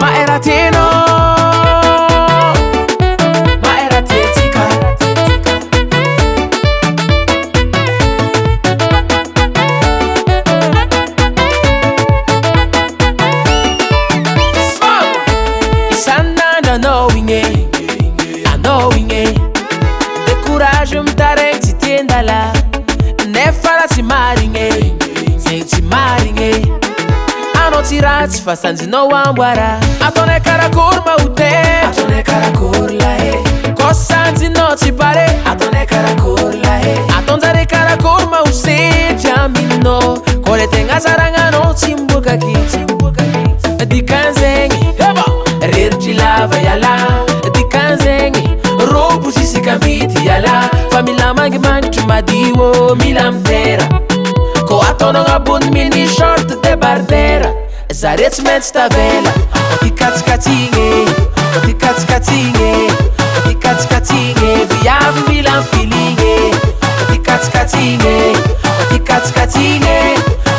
Maeratino, Maeratetika. Isanana knowing it, I knowing it. The courage me tarek ti tienda la, ne fara ti maringe, se ti maringe. Ano tirati fa sanzi no wambara. Atone karakor ma ute, atone karakor la e. Kosanzi no ti pare, atone karakor la e. Atonzare karakor ma use jamino. Kole tenga saranga no timbuka ki, timbuka ki. Di kanzengi, heba. Rirji lava yala, di kanzengi. Robu sisi kambiti yala. Famila mangi mangi madiwo milamtera. Ko atono nga bun mini short de bardera. Zaret met stavela. Oti katskatinge, oti katskatinge, oti katskatinge. Viavi milan filinge. Oti katskatinge, oti katskatinge,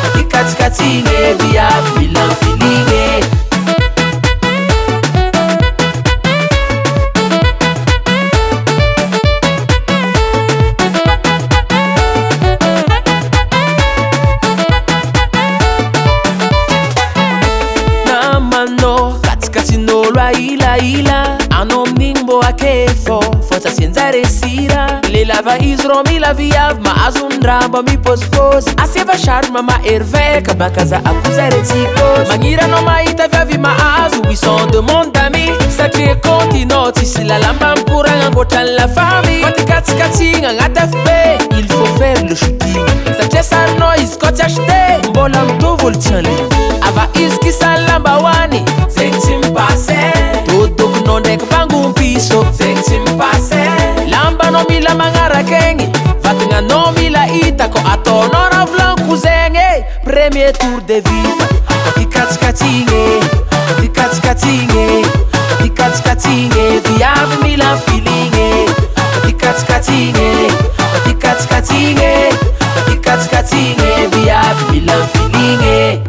oti katskatinge. Viavi milan filinge. Ila anom ningbo akefo fota sienzare sira le lava isro mi la via ma azundraba mi pospos asieva charma ma erveka bakaza akuzare tikos mangira no maita viavi ma azu we sont de mon ami sacré continent ici la lamba pour un gotan la famille quand katskatinga ngatafbe il faut faire le shooting ça chesa noise quand acheter mbolam to voltianli ava iski salamba wani zentim passe Dok non dek bangun piso Zentim passe Lamba no mila mangara kengi Vatinga no mila ita Ko ato nora vlanku zenge Premier tour de vida Oti katskatinge Oti katskatinge Oti katskatinge Viave mila filinge Oti katskatinge Oti katskatinge Oti katskatinge Viave mila filinge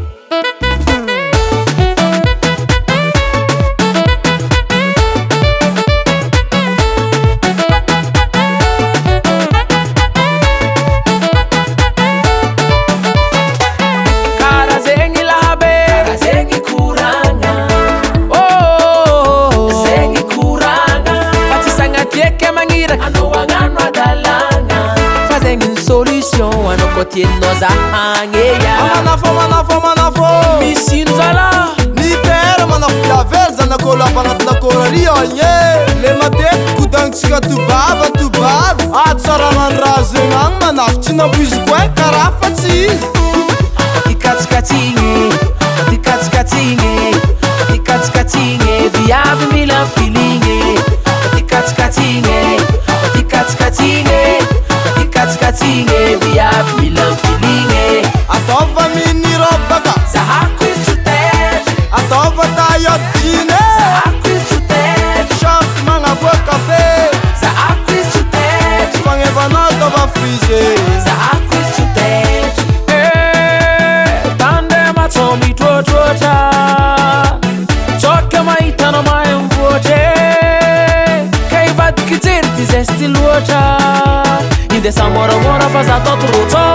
Nos ahangeya manafo misinzala ni tera manafo ya verza na kola banat na koraria nye le mate kudantsika tubava atsara manrazenang manafo tina buizikwe karafa tsi Katskatinge Katskatinge Katskatinge Viave milan filinge Katskatinge Katskatinge Katskatinge Viave milan filinge atova mini robaka Zahaku isutej atova tayo dine Zahaku isutej Chant manga bo café Zahaku isutej Fangevana tova frize Zahaku isutej Tande matomi tuotota Choke maitano mayemvote Kaivat kitirti zesti luota Inde samora mora faza totruto